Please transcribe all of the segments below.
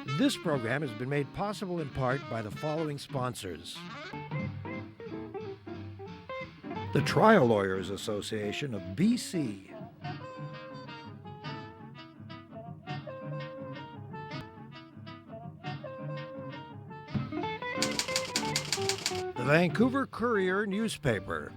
This program has been made possible in part by the following sponsors. The Trial Lawyers Association of BC. The Vancouver Courier newspaper.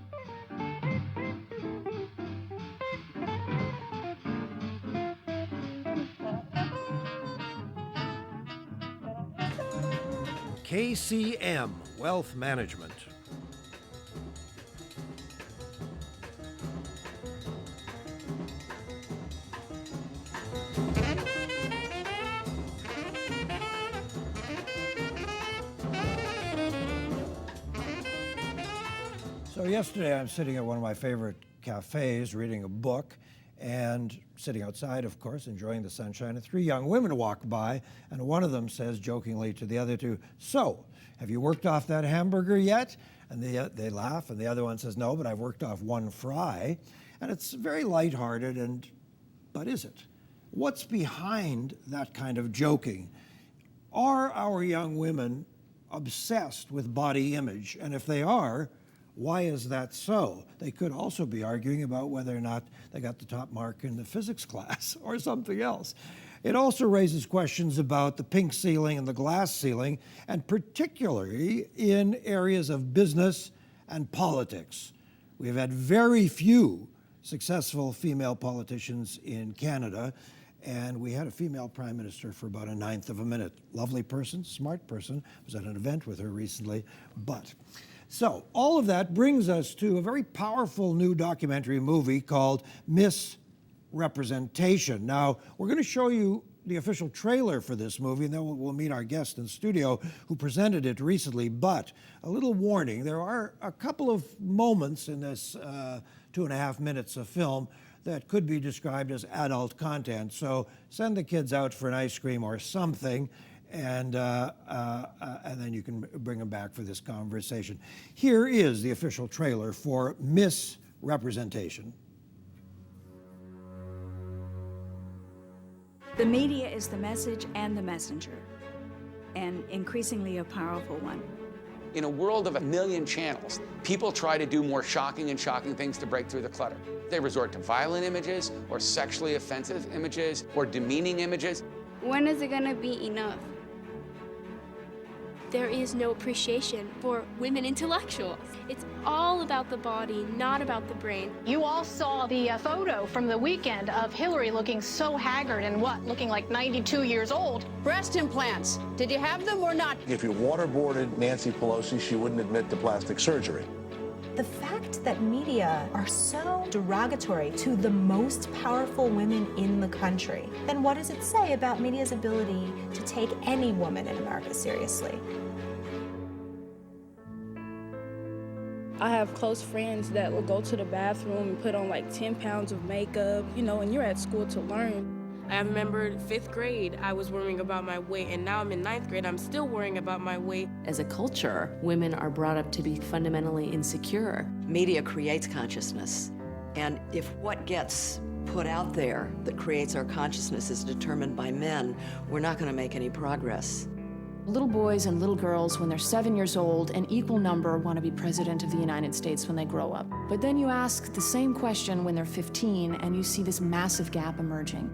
KCM Wealth Management. So yesterday I'm sitting at one of my favorite cafes reading a book and sitting outside, of course, enjoying the sunshine, and three young women walk by, and one of them says jokingly to the other two, "So, have you worked off that hamburger yet?" And they laugh, and the other one says, "No, but I've worked off one fry." And it's very lighthearted, but is it? What's behind that kind of joking? Are our young women obsessed with body image? And if they are, why is that so? They could also be arguing about whether or not they got the top mark in the physics class or something else. It also raises questions about the pink ceiling and the glass ceiling, and particularly in areas of business and politics. We've had very few successful female politicians in Canada, and we had a female prime minister for about a ninth of a minute. Lovely person, smart person. I was at an event with her recently, So all of that brings us to a very powerful new documentary movie called Misrepresentation. Now, we're going to show you the official trailer for this movie, and then we'll meet our guest in studio who presented it recently. But a little warning, there are a couple of moments in this 2.5 minutes of film that could be described as adult content. So send the kids out for an ice cream or something, and then you can bring them back for this conversation. Here is the official trailer for Misrepresentation. The media is the message and the messenger, and increasingly a powerful one. In a world of 1 million channels, people try to do more shocking things to break through the clutter. They resort to violent images, or sexually offensive images, or demeaning images. When is it gonna be enough? There is no appreciation for women intellectuals. It's all about the body, not about the brain. You all saw the photo from the weekend of Hillary looking so haggard and looking like 92 years old. Breast implants, did you have them or not? If you waterboarded Nancy Pelosi, she wouldn't admit to plastic surgery. The fact that media are so derogatory to the most powerful women in the country, then what does it say about media's ability to take any woman in America seriously? I have close friends that will go to the bathroom and put on like 10 pounds of makeup, and you're at school to learn. I remember 5th grade, I was worrying about my weight, and now I'm in 9th grade, I'm still worrying about my weight. As a culture, women are brought up to be fundamentally insecure. Media creates consciousness, and if what gets put out there that creates our consciousness is determined by men, we're not going to make any progress. Little boys and little girls, when they're 7 years old, an equal number want to be president of the United States when they grow up. But then you ask the same question when they're 15, and you see this massive gap emerging.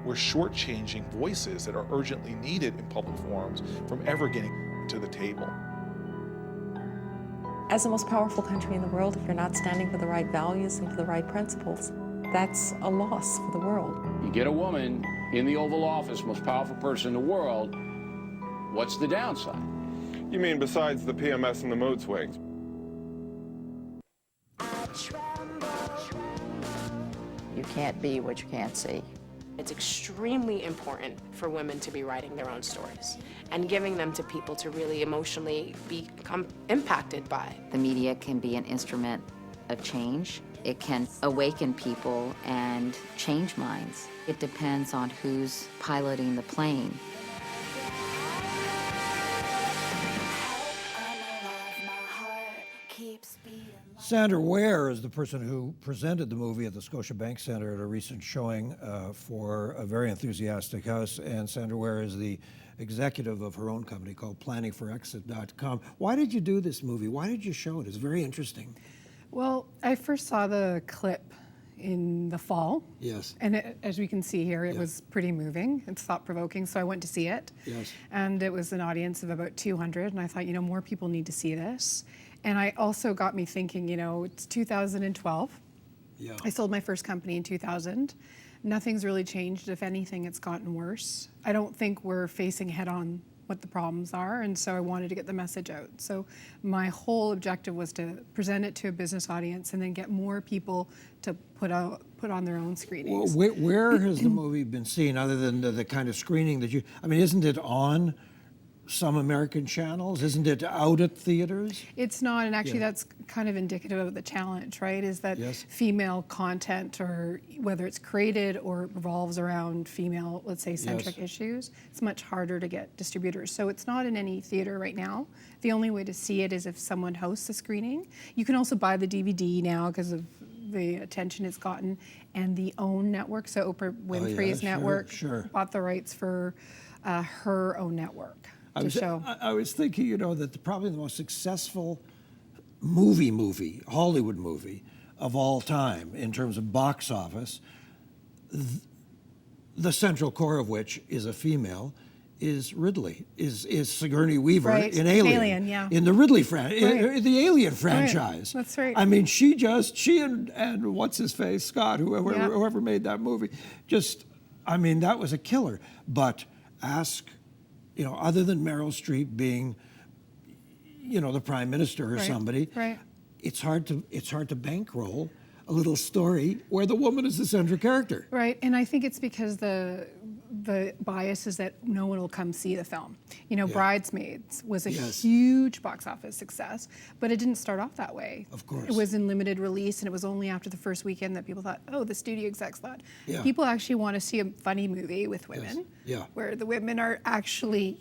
We're shortchanging voices that are urgently needed in public forums from ever getting to the table. As the most powerful country in the world, if you're not standing for the right values and for the right principles, that's a loss for the world. You get a woman in the Oval Office, most powerful person in the world, what's the downside? You mean besides the PMS and the mood swings? You can't be what you can't see. It's extremely important for women to be writing their own stories and giving them to people to really emotionally become impacted by. The media can be an instrument of change. It can awaken people and change minds. It depends on who's piloting the plane. Sandra Wear is the person who presented the movie at the Scotiabank Centre at a recent showing for a very enthusiastic house. And Sandra Wear is the executive of her own company called planningforexit.com. Why did you do this movie? Why did you show it? It's very interesting. Well, I first saw the clip in the fall. Yes. And as we can see here, it was pretty moving. It's thought-provoking, so I went to see it. Yes. And it was an audience of about 200, and I thought, more people need to see this. And I also got me thinking, it's 2012. Yeah. I sold my first company in 2000. Nothing's really changed. If anything, it's gotten worse. I don't think we're facing head-on what the problems are, and so I wanted to get the message out. So my whole objective was to present it to a business audience and then get more people to put on their own screenings. Well, where has the movie been seen other than the kind of screening that isn't it on some American channels? Isn't it out at theaters? It's not, and actually that's kind of indicative of the challenge, right? Is that female content, or whether it's created or revolves around female, let's say, centric issues, it's much harder to get distributors. So it's not in any theater right now. The only way to see it is if someone hosts a screening. You can also buy the DVD now because of the attention it's gotten, and the OWN network, so Oprah Winfrey's network, bought the rights for her own network. I was thinking, that probably the most successful Hollywood movie of all time in terms of box office, the central core of which is a female, is Ridley, is Sigourney Weaver in Alien. In the Ridley the Alien franchise. Right. That's right. I mean, she and what's his face, Scott, whoever made that movie, that was a killer. But ask, other than Meryl Streep being, the prime minister or somebody, it's hard to bankroll a little story where the woman is the central character. Right, and I think it's because the bias is that no one will come see the film. Bridesmaids was a huge box office success, but it didn't start off that way. Of course. It was in limited release, and it was only after the first weekend that people thought, the studio execs thought, people actually want to see a funny movie with women, where the women are actually,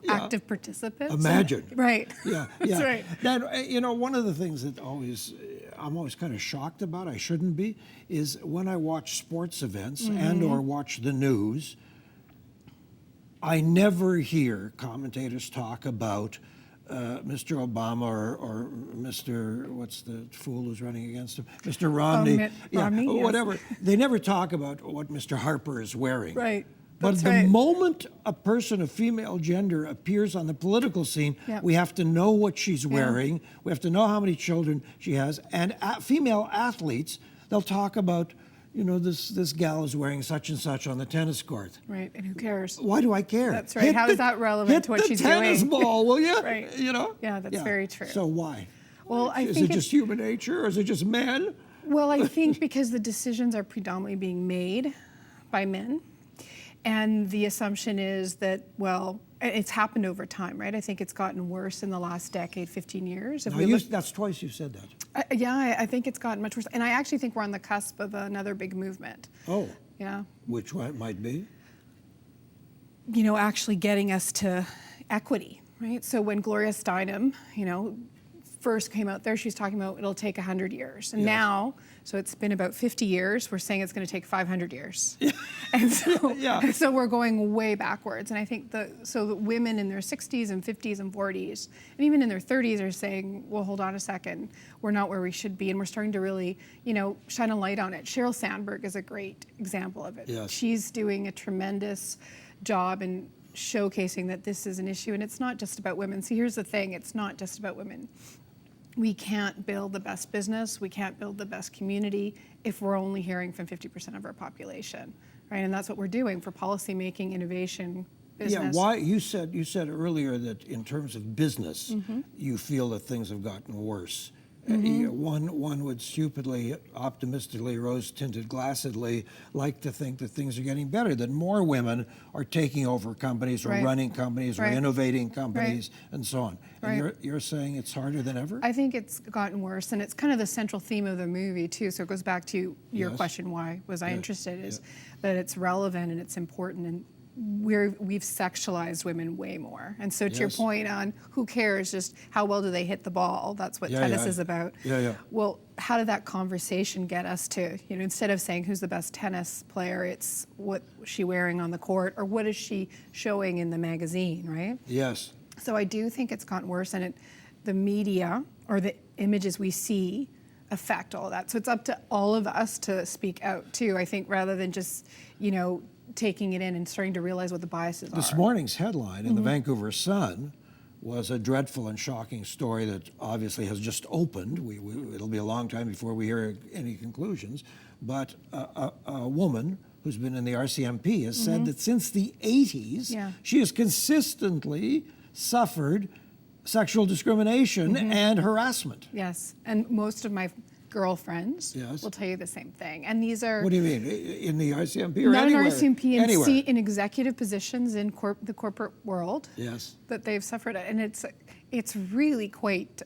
active participants. Imagine. Right. Yeah, That's right. That, one of the things that I'm always kind of shocked about, I shouldn't be, is when I watch sports events and or watch the news, I never hear commentators talk about Mr. Obama or Mr. what's the fool who's running against him? Mr. Romney. Romney, whatever. They never talk about what Mr. Harper is wearing. Right. But the moment a person of female gender appears on the political scene, we have to know what she's wearing. We have to know how many children she has. And female athletes, they'll talk about, this gal is wearing such and such on the tennis court. Right, and who cares? Why do I care? That's right. How is that relevant to what she's doing? Hit the tennis ball, will you? Right. Yeah, that's very true. So why? Well, is it just human nature, or is it just men? Well, I think because the decisions are predominantly being made by men, and the assumption is that, it's happened over time, right? I think it's gotten worse in the last decade, 15 years. That's twice you've said that. I think it's gotten much worse. And I actually think we're on the cusp of another big movement. Oh. Yeah. Which one might be? Actually getting us to equity, right? So when Gloria Steinem, first came out there, she was talking about it'll take 100 years. And now, so it's been about 50 years, we're saying it's going to take 500 years. And so we're going way backwards. And I think the women in their 60s and 50s and 40s, and even in their 30s are saying, well, hold on a second, we're not where we should be. And we're starting to really, shine a light on it. Sheryl Sandberg is a great example of it. Yes. She's doing a tremendous job in showcasing that this is an issue. And it's not just about women. See, here's the thing, it's not just about women. We can't build the best business, we can't build the best community if we're only hearing from 50% of our population, right? And that's what we're doing for policymaking, innovation, business. Yeah, why you said earlier that in terms of business, you feel that things have gotten worse. One would stupidly, optimistically, rose-tinted glassedly like to think that things are getting better, that more women are taking over companies or running companies or innovating companies and so on. And you're saying it's harder than ever? I think it's gotten worse, and it's kind of the central theme of the movie too. So it goes back to your question, why was I interested, is that it's relevant and it's important, and we've sexualized women way more. And so to your point on who cares, just how well do they hit the ball? That's what tennis is about. Well, how did that conversation get us to, instead of saying who's the best tennis player, it's what is she wearing on the court or what is she showing in the magazine, right? Yes. So I do think it's gotten worse, and the media or the images we see affect all that. So it's up to all of us to speak out too, I think, rather than just, taking it in and starting to realize what the biases are. This morning's headline in the Vancouver Sun was a dreadful and shocking story that obviously has just opened. It'll be a long time before we hear any conclusions. But a woman who's been in the RCMP has said that since the 80s, she has consistently suffered sexual discrimination and harassment. Yes, and most of my girlfriends will tell you the same thing. And these are... What do you mean? In the RCMP or not anywhere? Not in RCMP, anywhere. In executive positions in the corporate world. Yes. That they've suffered it. And it's really quite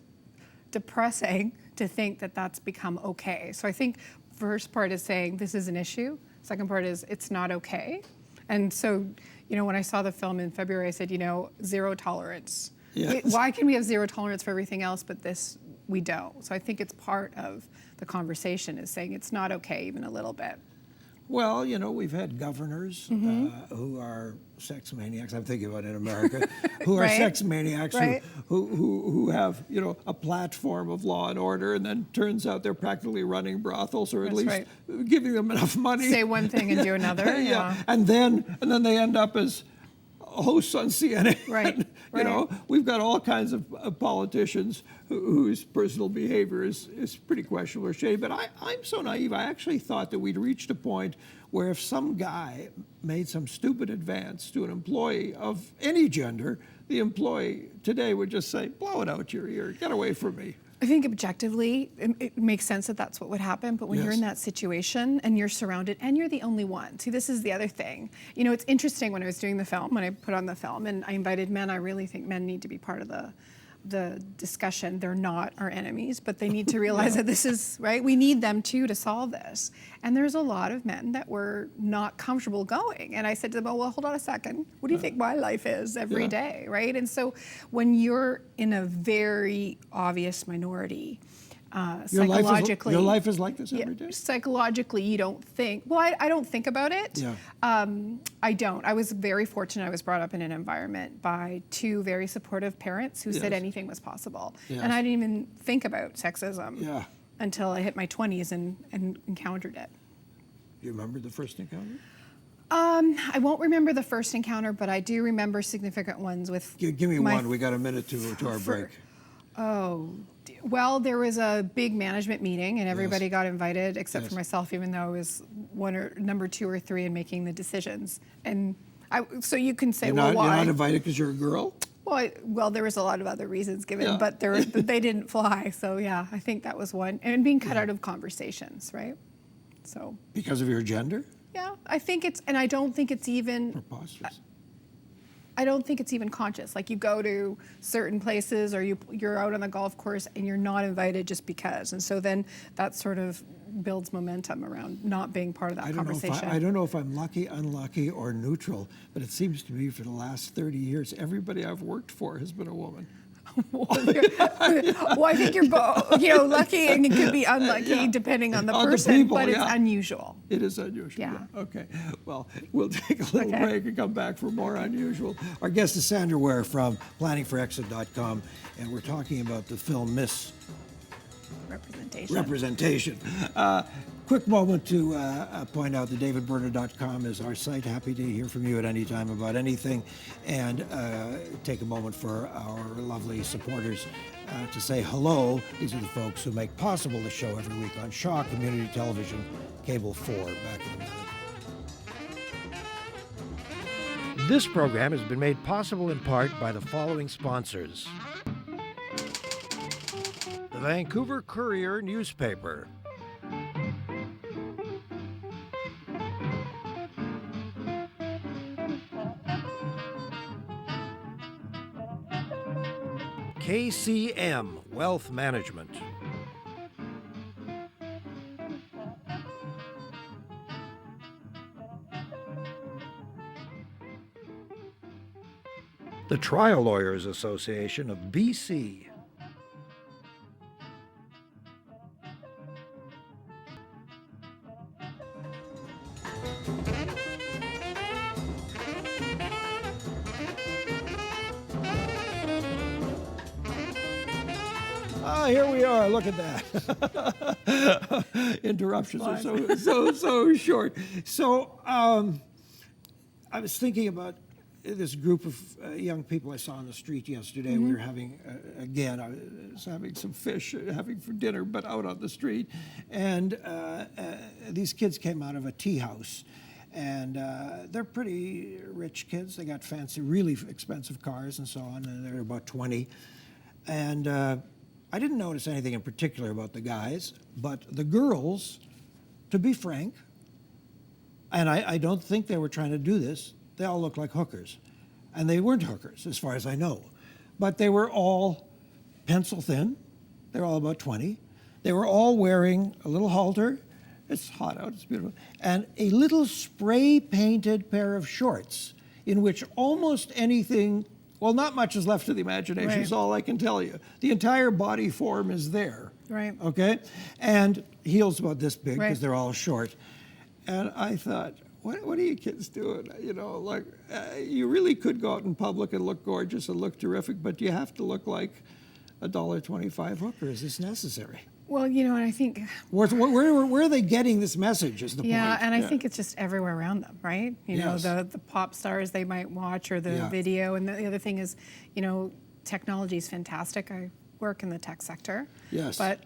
depressing to think that that's become okay. So I think first part is saying this is an issue. Second part is it's not okay. And so, when I saw the film in February, I said, zero tolerance. Yes. Why can we have zero tolerance for everything else, but this we don't? So I think it's part of the conversation is saying it's not okay even a little bit. Well, we've had governors who are sex maniacs. I'm thinking about in America, who are sex maniacs who have a platform of law and order, and then turns out they're practically running brothels, or at least giving them enough money. Say one thing and do another. And then they end up as hosts on CNN. Right. We've got all kinds of politicians whose personal behavior is pretty questionable or shady. But I'm so naive. I actually thought that we'd reached a point where if some guy made some stupid advance to an employee of any gender, the employee today would just say, blow it out your ear, get away from me. I think objectively, it makes sense that that's what would happen. But when you're in that situation and you're surrounded and you're the only one, see, this is the other thing. It's interesting when I was doing the film, when I put on the film and I invited men, I really think men need to be part of the discussion. They're not our enemies, but they need to realize that this is, right? We need them too to solve this. And there's a lot of men that were not comfortable going. And I said to them, well, hold on a second. What do you think my life is every day, right? And so when you're in a very obvious minority, psychologically... Your life is like this every day? Psychologically, you don't think... Well, I don't think about it. I don't. I was very fortunate. I was brought up in an environment by two very supportive parents who said anything was possible. And I didn't even think about sexism until I hit my 20s and encountered it. Do you remember the first encounter? I won't remember the first encounter, but I do remember significant ones with... Give me one. We got a minute to our break. Well, there was a big management meeting and everybody got invited except for myself, even though I was number 2 or 3 in making the decisions. And so you can say, why? You're not invited because you're a girl? Well, there was a lot of other reasons given, but they didn't fly. So I think that was one. And being cut out of conversations, right? So. Because of your gender? Yeah, I think and I don't think it's even. Preposterous. I don't think it's even conscious. Like you go to certain places or you're out on the golf course and you're not invited just because. And so then that sort of builds momentum around not being part of that conversation. I don't know if I'm lucky, unlucky, or neutral, but it seems to me for the last 30 years, everybody I've worked for has been a woman. Well, I think you're both, lucky and it could be unlucky depending on the person, people, but it's unusual. It is unusual. Yeah. Okay. Well, we'll take a little break and come back for more unusual. Our guest is Sandra Wear from planningforexit.com, and we're talking about the film Miss Representation. Quick moment to point out that davidberner.com is our site. Happy to hear from you at any time about anything. And take a moment for our lovely supporters to say hello. These are the folks who make possible the show every week on Shaw Community Television, Cable 4. Back in a minute. This program has been made possible in part by the following sponsors. The Vancouver Courier newspaper. KCM Wealth Management. the Trial Lawyers Association of BC. Ah, here we are. Look at that. Interruptions are so short. So I was thinking about this group of young people I saw on the street yesterday. We were having, again, I was having some fish, having for dinner, but out on the street. And these kids came out of a tea house. And they're pretty rich kids. They got fancy, really expensive cars and so on. And they're about 20. And I didn't notice anything in particular about the guys, but the girls, to be frank, and I don't think they were trying to do this, they all looked like hookers. And they weren't hookers, as far as I know. But they were all pencil thin. They were all about 20. They were all wearing a little halter. It's hot out, it's beautiful. And a little spray-painted pair of shorts in which almost anything, well, not much is left to the imagination, is all I can tell you. The entire body form is there. Right. Okay? And heels about this big because they're all short. And I thought, what are you kids doing? You know, like, you really could go out in public and look gorgeous and look terrific, but you have to look like $1.25 hooker. Is this necessary? Well, you know, and I think... Where are they getting this message is the point. Yeah, and I think it's just everywhere around them, right? You know, the pop stars they might watch or the video. And the other thing is, you know, technology is fantastic. I work in the tech sector. Yes. But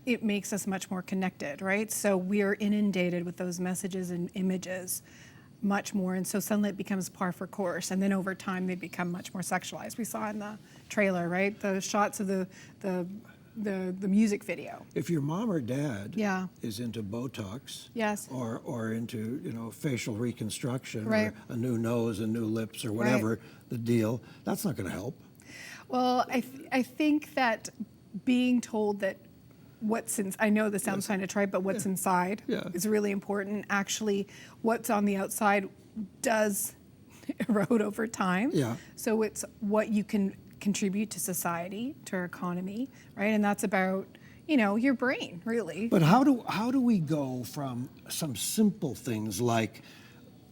it makes us much more connected, right? So we are inundated with those messages and images much more, and so suddenly it becomes par for course, and then over time they become much more sexualized. We saw in the trailer, right? The shots of the music video. If your mom or dad is into Botox or into, you know, facial reconstruction or a new nose and new lips or whatever the deal, that's not going to help. Well, I think that being told that I know this sounds kind of trite, but what's inside is really important. Actually, what's on the outside does erode over time. Yeah. So it's what you can contribute to society, to our economy, right? And that's about, you know, your brain, really. But how do we go from some simple things like,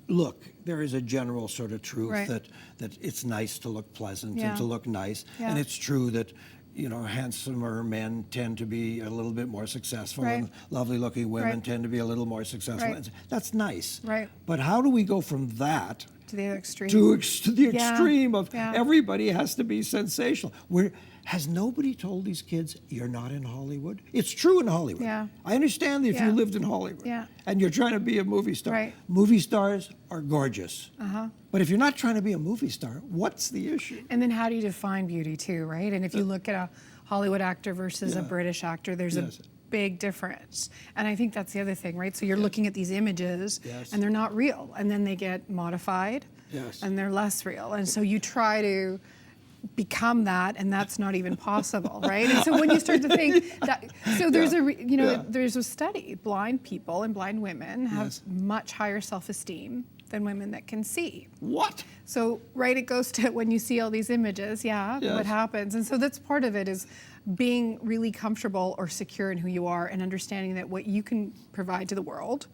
look, there is a general sort of truth that it's nice to look pleasant and to look nice, and it's true that, you know, handsomer men tend to be a little bit more successful, and lovely-looking women tend to be a little more successful. That's nice. Right. But how do we go from that to the extreme? To the extreme of everybody has to be sensational. Has nobody told these kids, you're not in Hollywood? It's true in Hollywood. Yeah. I understand that if you lived in Hollywood and you're trying to be a movie star. Movie stars are gorgeous. But if you're not trying to be a movie star, what's the issue? And then how do you define beauty too, right? And if you look at a Hollywood actor versus a British actor, there's a big difference. And I think that's the other thing, right? So you're looking at these images and they're not real. And then they get modified and they're less real. And so you try to become that, and that's not even possible, right? And so when you start to think that, so there's there's a study, blind people and blind women have much higher self-esteem than women that can see. What? So, it goes to when you see all these images, what happens? And so that's part of it is being really comfortable or secure in who you are and understanding that what you can provide to the world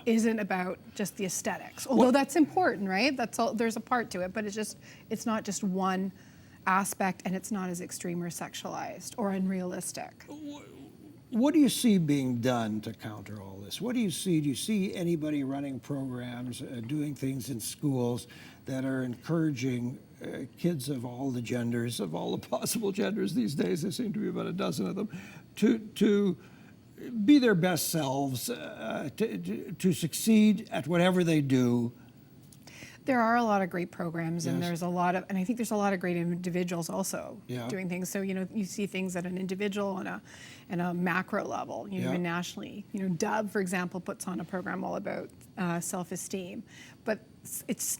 isn't about just the aesthetics. Although that's important, right? That's all, there's a part to it, but it's not just one aspect, and it's not as extreme or sexualized or unrealistic. What do you see being done to counter all this? What do you see? Do you see anybody running programs, doing things in schools that are encouraging kids of all the genders, of all the possible genders these days, there seem to be about a dozen of them, to be their best selves, to succeed at whatever they do? There are a lot of great programs, and there's a lot of, and I think there's a lot of great individuals also doing things. So, you know, you see things at an individual and a macro level, you know, even nationally. You know, Dove, for example, puts on a program all about self-esteem. But it's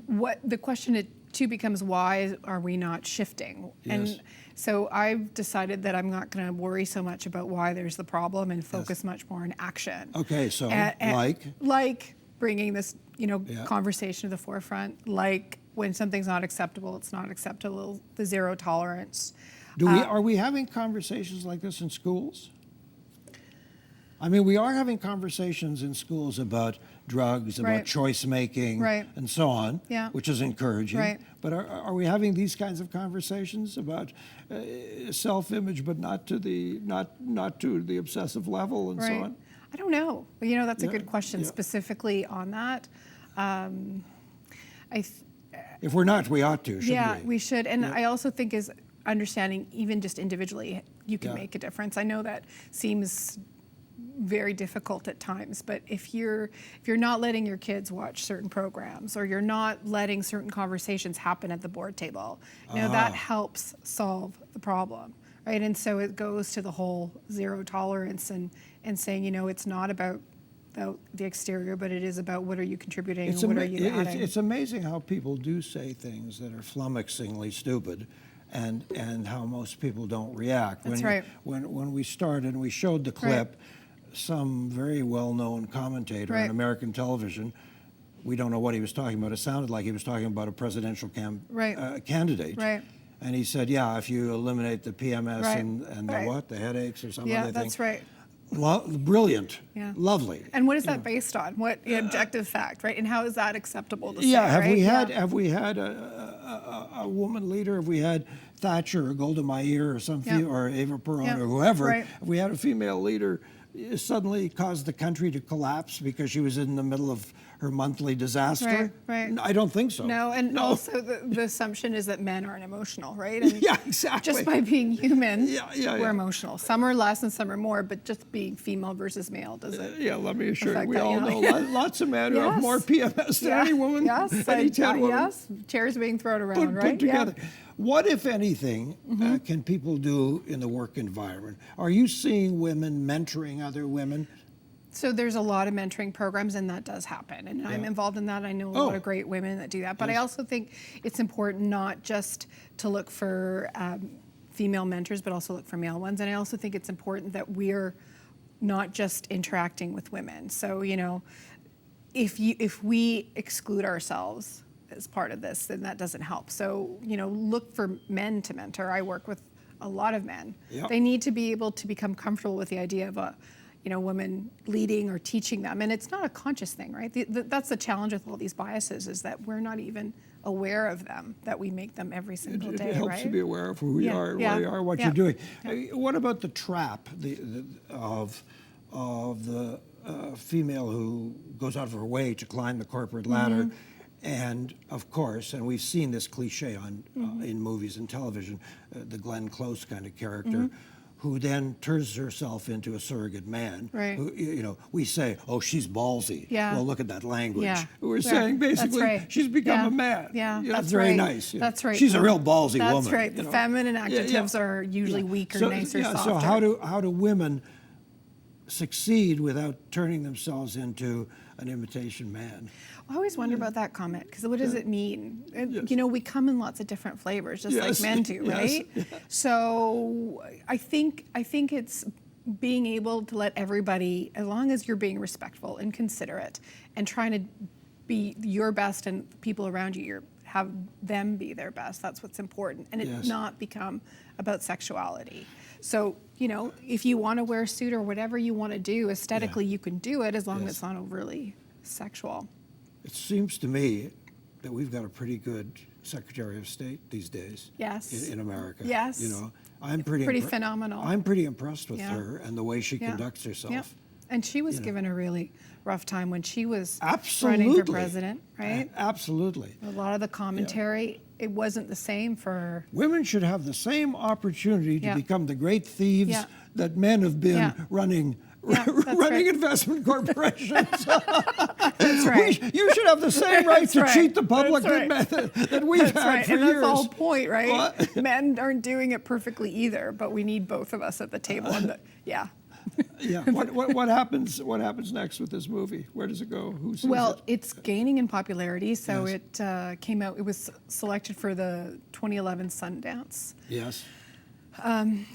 what the question too becomes: why are we not shifting? And so I've decided that I'm not going to worry so much about why there's the problem and focus much more on action. Okay, so like bringing this, you know, conversation to the forefront, like when something's not acceptable, it's not acceptable. The zero tolerance. Are we having conversations like this in schools? I mean, we are having conversations in schools about drugs, about choice making, and so on, which is encouraging. Right. But are we having these kinds of conversations about self-image, but not to the obsessive level and so on? I don't know. You know, that's a good question specifically on that. If we're not, we ought to, shouldn't we? Yeah, we should. And I also think is understanding, even just individually, you can make a difference. I know that seems very difficult at times, but if you're not letting your kids watch certain programs, or you're not letting certain conversations happen at the board table, you know, that helps solve the problem, right? And so it goes to the whole zero tolerance and saying, you know, it's not about the exterior, but it is about what are you contributing and what are you adding. It's amazing how people do say things that are flummoxingly stupid, and how most people don't react. That's right. When we started and we showed the clip, some very well-known commentator on American television, we don't know what he was talking about. It sounded like he was talking about a presidential candidate. Right. And he said, yeah, if you eliminate the PMS and the headaches or something. Yeah, that's right. Brilliant. Yeah. Lovely. And what is that based on? What objective fact, right? And how is that acceptable to say? Have we had a woman leader? Have we had Thatcher or Golda Meir or or Eva Peron or whoever? Have we had a female leader suddenly caused the country to collapse because she was in the middle of her monthly disaster? Right. I don't think so. No, and also the assumption is that men aren't emotional, right? And yeah, exactly. Just by being human, we're emotional. Some are less and some are more, but just being female versus male doesn't. Let me assure you, we all know lots of men who have more PMS than any woman. Yes, any 10 women. Yes, chairs being thrown around, put together. What, if anything, can people do in the work environment? Are you seeing women mentoring other women? So there's a lot of mentoring programs, and that does happen. And I'm involved in that. I know a lot of great women that do that. But I also think it's important not just to look for female mentors, but also look for male ones. And I also think it's important that we're not just interacting with women. So, you know, if we exclude ourselves as part of this, then that doesn't help. So, you know, look for men to mentor. I work with a lot of men. They need to be able to become comfortable with the idea of a women leading or teaching them. And it's not a conscious thing, right? That's the challenge with all these biases, is that we're not even aware of them, that we make them every single day, it helps to be aware of who we are, where we are, what you're doing. What about the trap of the female who goes out of her way to climb the corporate ladder? And of course, and we've seen this cliche in movies and television, the Glenn Close kind of character, who then turns herself into a surrogate man. Right. Who, you know, we say, oh, she's ballsy. Yeah. Well, look at that language. Yeah. We're saying basically she's become a man. Yeah, that's very nice. That's right. She's a real ballsy woman. That's right. The feminine adjectives are usually weaker, nicer, softer. So how do women succeed without turning themselves into an imitation man? I always wonder about that comment, because what does it mean? You know, we come in lots of different flavors, just like men do, right? So I think it's being able to let everybody, as long as you're being respectful and considerate and trying to be your best and people around you, have them be their best. That's what's important. And it not become about sexuality. So, you know, if you want to wear a suit or whatever you want to do, aesthetically you can do it, as long as it's not overly sexual. It seems to me that we've got a pretty good Secretary of State these days. Yes. In America. Yes. You know, I'm pretty phenomenal. I'm pretty impressed with her and the way she conducts herself. Yeah. And she was given a really rough time when she was Absolutely. running for president, right? Absolutely. A lot of the commentary, it wasn't the same for her. Women should have the same opportunity to become the great thieves that men have been running investment corporations. That's right. You should have the same right to cheat the public that we've had for and years. That's the whole point, right? Men aren't doing it perfectly either, but we need both of us at the table. What happens next with this movie? Where does it go? Who sees it? It's gaining in popularity. So it came out. It was selected for the 2011 Sundance. Yes.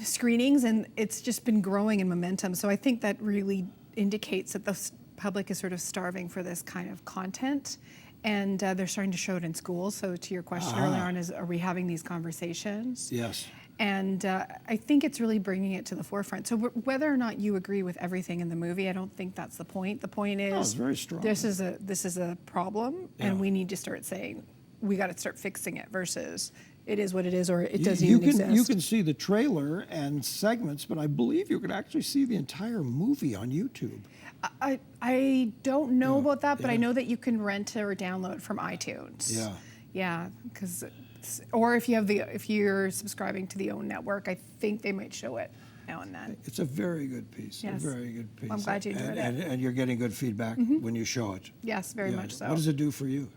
Screenings, and it's just been growing in momentum. So I think that really indicates that the public is sort of starving for this kind of content. And they're starting to show it in schools. So to your question earlier on is, are we having these conversations? Yes. And I think it's really bringing it to the forefront. So whether or not you agree with everything in the movie, I don't think that's the point. The point is, it's very strong. This is a problem, and we need to start saying, we got to start fixing it versus it is what it is, or it doesn't even exist. You can see the trailer and segments, but I believe you can actually see the entire movie on YouTube. I don't know about that, but I know that you can rent or download from iTunes. Yeah. Yeah, because or if you're subscribing to the OWN network, I think they might show it now and then. It's a very good piece. Yes. A very good piece. Well, I'm glad you enjoyed it. And you're getting good feedback when you show it. Yes, very much so. What does it do for you?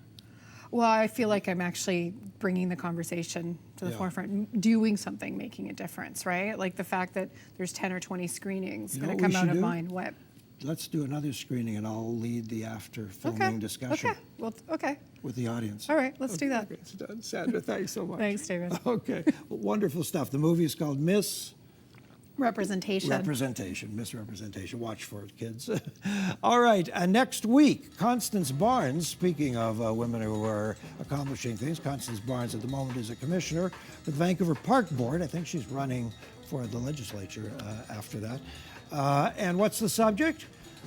Well, I feel like I'm actually bringing the conversation to the forefront, doing something, making a difference, right? Like the fact that there's 10 or 20 screenings going to come out of mine. What? Let's do another screening, and I'll lead the after-filming discussion. Okay. Well, okay. With the audience. All right, let's do that. Okay, it's done. Sandra, thanks so much. Thanks, David. Okay, well, wonderful stuff. The movie is called Misrepresentation. Misrepresentation. Watch for it, kids. All right, next week, Constance Barnes, speaking of women who are accomplishing things, Constance Barnes at the moment is a commissioner for the Vancouver Park Board. I think she's running for the legislature after that. And what's the subject?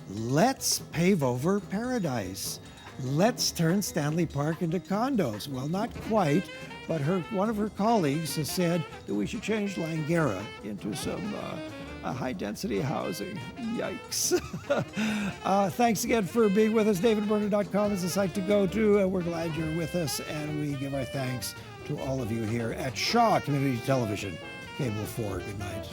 Let's pave over paradise. Let's turn Stanley Park into condos. Well, not quite, but one of her colleagues has said that we should change Langara into some high-density housing. Yikes. Thanks again for being with us. DavidBurner.com is the site to go to. We're glad you're with us, and we give our thanks to all of you here at Shaw Community Television, Cable 4. Good night.